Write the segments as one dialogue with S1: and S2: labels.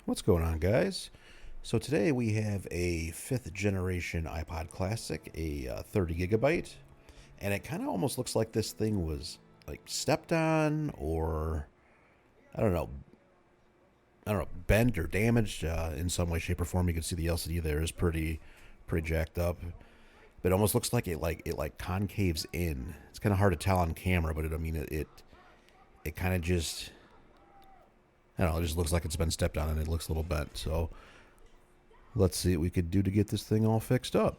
S1: What's going on, guys? So today we have a 5th generation iPod Classic, a 30 gigabyte, and it kind of almost looks like this thing was like stepped on, or I don't know, bent or damaged in some way, shape, or form. You can see the LCD there is pretty jacked up, but it almost looks like it concaves in. It's kind of hard to tell on camera, but it kind of just, I don't know, it just looks like it's been stepped on and it looks a little bent. So let's see what we could do to get this thing all fixed up.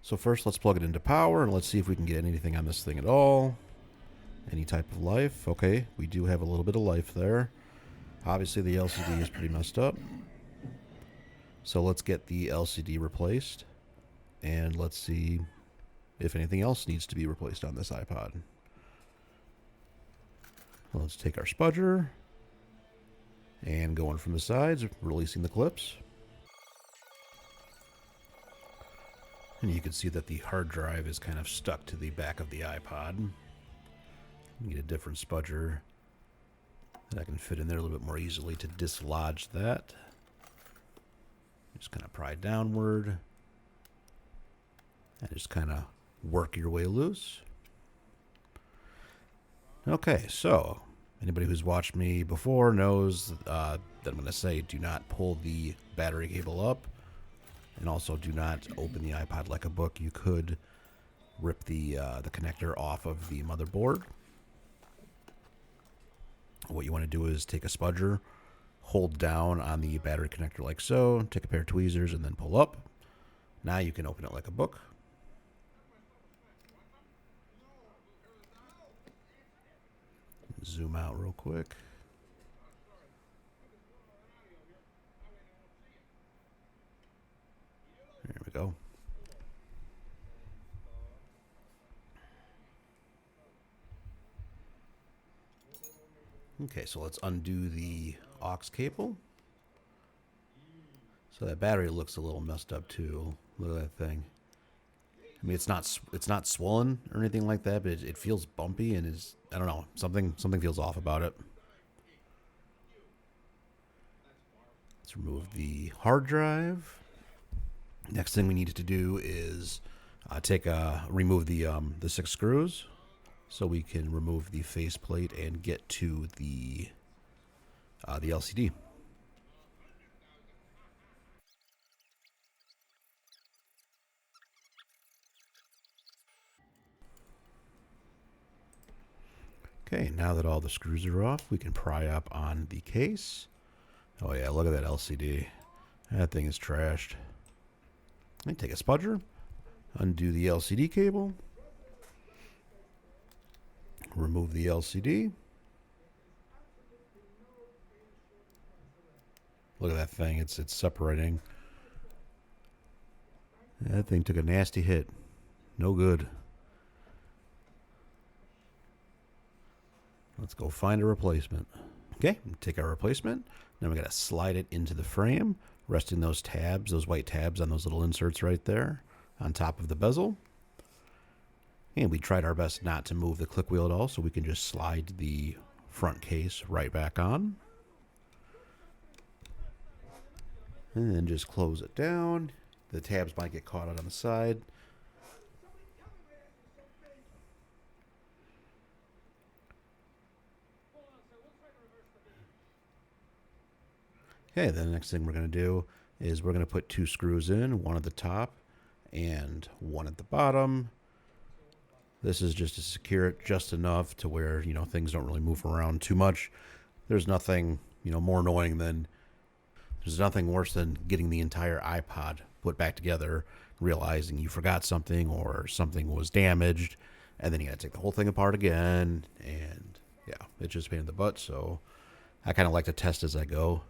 S1: So first, let's plug it into power and let's see if we can get anything on this thing at all. Any type of life. Okay, we do have a little bit of life there. Obviously, the LCD is pretty messed up. So let's get the LCD replaced. And let's see if anything else needs to be replaced on this iPod. Let's take our spudger and going from the sides, releasing the clips. And you can see that the hard drive is kind of stuck to the back of the iPod. Get a different spudger that I can fit in there a little bit more easily to dislodge that. Just kind of pry downward and just kind of work your way loose. Okay, so anybody who's watched me before knows that I'm going to say do not pull the battery cable up, and also do not open the iPod like a book. You could rip the connector off of the motherboard. What you want to do is take a spudger, hold down on the battery connector like so, take a pair of tweezers, and then pull up. Now you can open it like a book. Zoom out real quick. There we go. Okay, so let's undo the aux cable. So that battery looks a little messed up too. Look at that thing. I mean, it's not swollen or anything like that, but it feels bumpy and is, I don't know, something feels off about it. Let's remove the hard drive. Next thing we need to do is remove the 6 screws, so we can remove the faceplate and get to the LCD. Okay, now that all the screws are off, we can pry up on the case. Oh yeah, look at that LCD. That thing is trashed. Let me take a spudger, undo the LCD cable, remove the LCD. Look at that thing, it's separating. That thing took a nasty hit. No good. Let's go find a replacement. Okay, take our replacement. Now we gotta slide it into the frame, resting those tabs, those white tabs on those little inserts right there on top of the bezel. And we tried our best not to move the click wheel at all, so we can just slide the front case right back on. And then just close it down. The tabs might get caught out on the side. Okay, then the next thing we're going to do is we're going to put 2 screws in, one at the top and one at the bottom. This is just to secure it just enough to where, things don't really move around too much. There's nothing, more annoying than, there's nothing worse than getting the entire iPod put back together, realizing you forgot something or something was damaged, and then you got to take the whole thing apart again. And yeah, it's just a pain in the butt. So I kind of like to test as I go.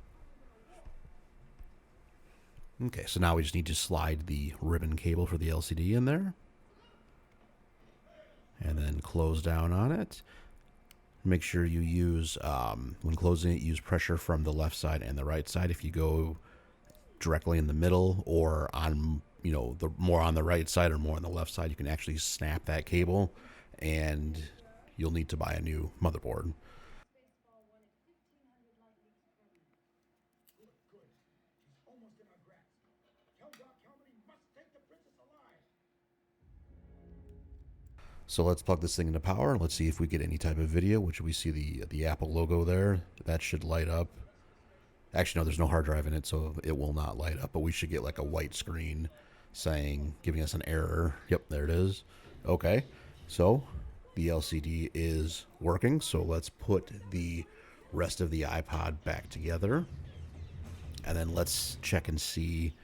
S1: Okay, so now we just need to slide the ribbon cable for the LCD in there. And then close down on it. Make sure you use, when closing it, use pressure from the left side and the right side. If you go directly in the middle or on, the more on the right side or more on the left side, you can actually snap that cable and you'll need to buy a new motherboard. So let's plug this thing into power and let's see if we get any type of video, which we see the Apple logo there. That should light up. Actually, no, there's no hard drive in it, so it will not light up, but we should get like a white screen saying, giving us an error. Yep, there it is. Okay, so the LCD is working, so let's put the rest of the iPod back together, and then let's check and see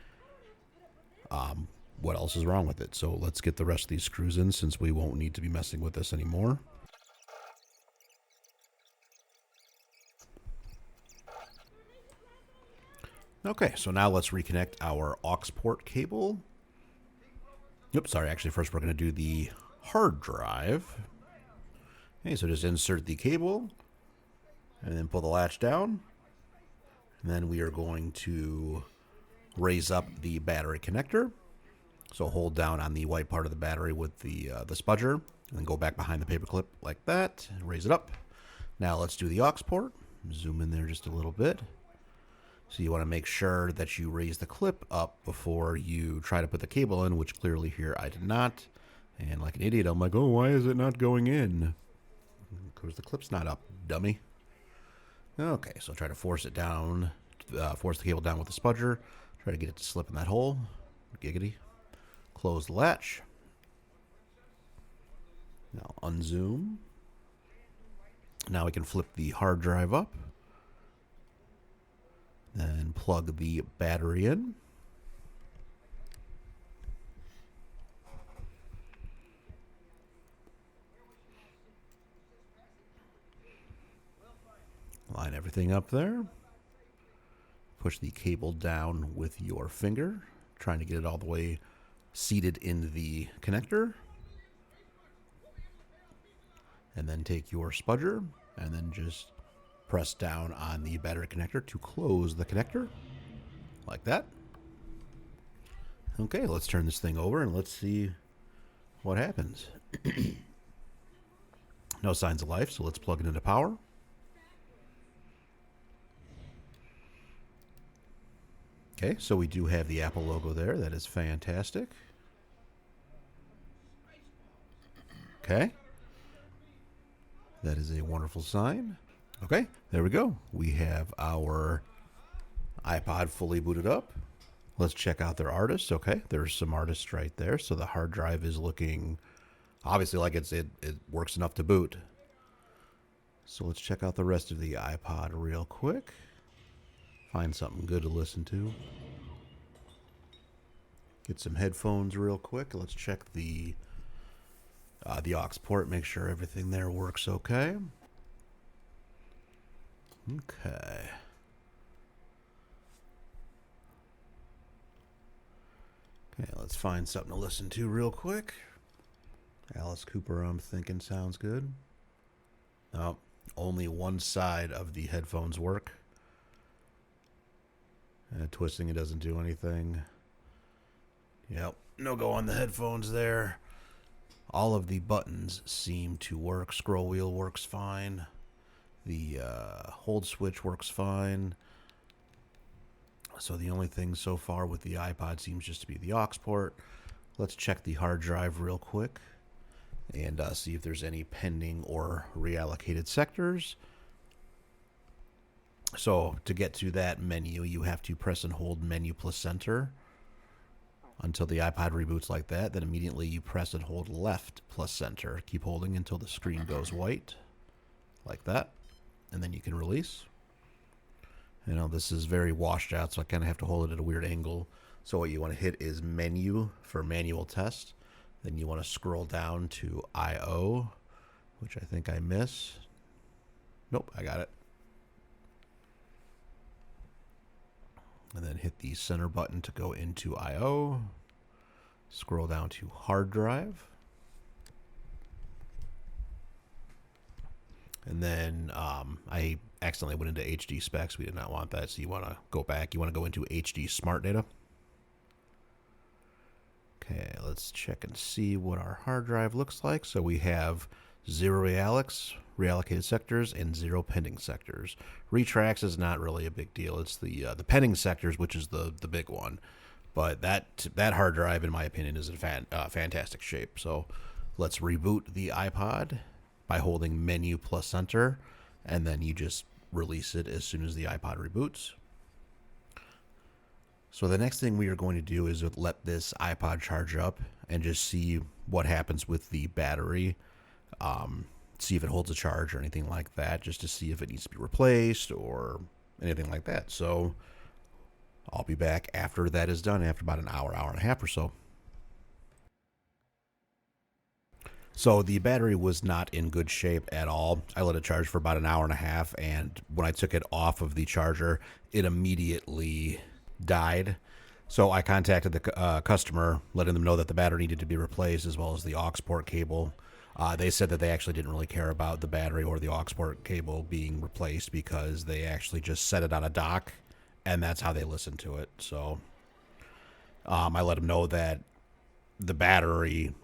S1: what else is wrong with it. So let's get the rest of these screws in since we won't need to be messing with this anymore. Okay, so now let's reconnect our aux port cable. Oops, sorry, actually first we're going to do the hard drive. Okay, so just insert the cable and then pull the latch down. And then we are going to raise up the battery connector. So hold down on the white part of the battery with the spudger, and then go back behind the paperclip like that, and raise it up. Now let's do the aux port. Zoom in there just a little bit. So you want to make sure that you raise the clip up before you try to put the cable in, which clearly here I did not. And like an idiot, I'm like, oh, why is it not going in? Because the clip's not up, dummy. Okay, so try to force it down, force the cable down with the spudger. Try to get it to slip in that hole. Giggity. Close the latch. Now unzoom. Now we can flip the hard drive up. Then plug the battery in. Line everything up there. Push the cable down with your finger, trying to get it all the way seated in the connector. And then take your spudger and then just press down on the battery connector to close the connector, like that. Okay, let's turn this thing over and let's see what happens. No signs of life, so let's plug it into power. Okay, so we do have the Apple logo there. That is fantastic. Okay. That is a wonderful sign. Okay, there we go. We have our iPod fully booted up. Let's check out their artists. Okay, there's some artists right there. So the hard drive is looking obviously like it works enough to boot. So let's check out the rest of the iPod real quick. Find something good to listen to. Get some headphones real quick. Let's check the aux port. Make sure everything there works okay. Okay. Okay, let's find something to listen to real quick. Alice Cooper, I'm thinking sounds good. Oh, only one side of the headphones work. Twisting it doesn't do anything. Yep, no go on the headphones there. All of the buttons seem to work. Scroll wheel works fine. The hold switch works fine. So the only thing so far with the iPod seems just to be the aux port. Let's check the hard drive real quick and see if there's any pending or reallocated sectors. So to get to that menu, you have to press and hold menu plus center until the iPod reboots like that. Then immediately you press and hold left plus center. Keep holding until the screen goes white, like that. And then you can release. You know, this is very washed out, so I kind of have to hold it at a weird angle. So what you want to hit is menu for manual test. Then you want to scroll down to I/O, which I think I miss. Nope, I got it. And then hit the center button to go into I/O. Scroll down to hard drive. And then I accidentally went into HD specs. We did not want that, so you want to go back. You want to go into HD smart data. Okay, let's check and see what our hard drive looks like. So we have 0 reallocated sectors, and 0 pending sectors. Retracts is not really a big deal. It's the pending sectors, which is the big one. But that hard drive, in my opinion, is in fantastic shape. So let's reboot the iPod by holding Menu plus Enter, and then you just release it as soon as the iPod reboots. So the next thing we are going to do is let this iPod charge up and just see what happens with the battery. See if it holds a charge or anything like that, just to see if it needs to be replaced or anything like that. So I'll be back after that is done, after about an hour and a half or so. So the battery was not in good shape at all. I let it charge for about an hour and a half, and when I took it off of the charger, it immediately died. So I contacted the customer, letting them know that the battery needed to be replaced, as well as the aux port cable. They said that they actually didn't really care about the battery or the aux port cable being replaced, because they actually just set it on a dock, and that's how they listened to it. So I let them know that the battery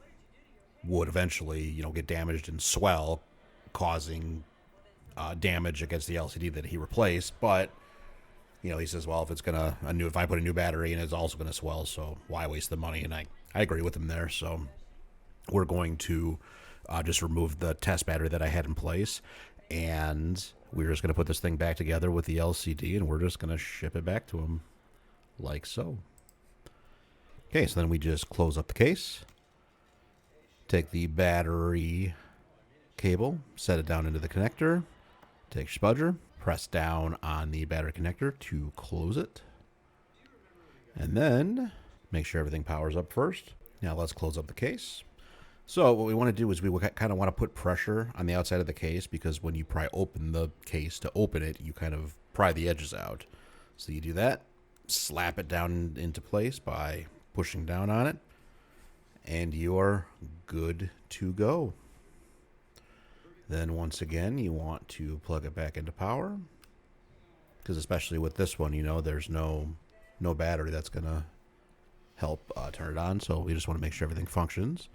S1: would eventually, get damaged and swell, causing damage against the LCD that he replaced. But he says, well, if I put a new battery in, it's also gonna swell, so why waste the money? And I agree with him there. So we're going to just remove the test battery that I had in place, and we're just gonna put this thing back together with the LCD, and we're just gonna ship it back to him, like so. Okay, so then we just close up the case, take the battery cable, set it down into the connector, take your spudger, press down on the battery connector to close it, and then make sure everything powers up first. Now let's close up the case. So what we want to do is we kind of want to put pressure on the outside of the case, because when you pry open the case to open it, you kind of pry the edges out. So you do that, slap it down into place by pushing down on it, and you're good to go. Then once again, you want to plug it back into power, because especially with this one, there's no battery that's going to help turn it on. So we just want to make sure everything functions.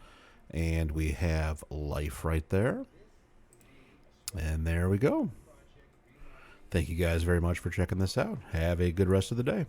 S1: And we have life right there. And there we go. Thank you guys very much for checking this out. Have a good rest of the day.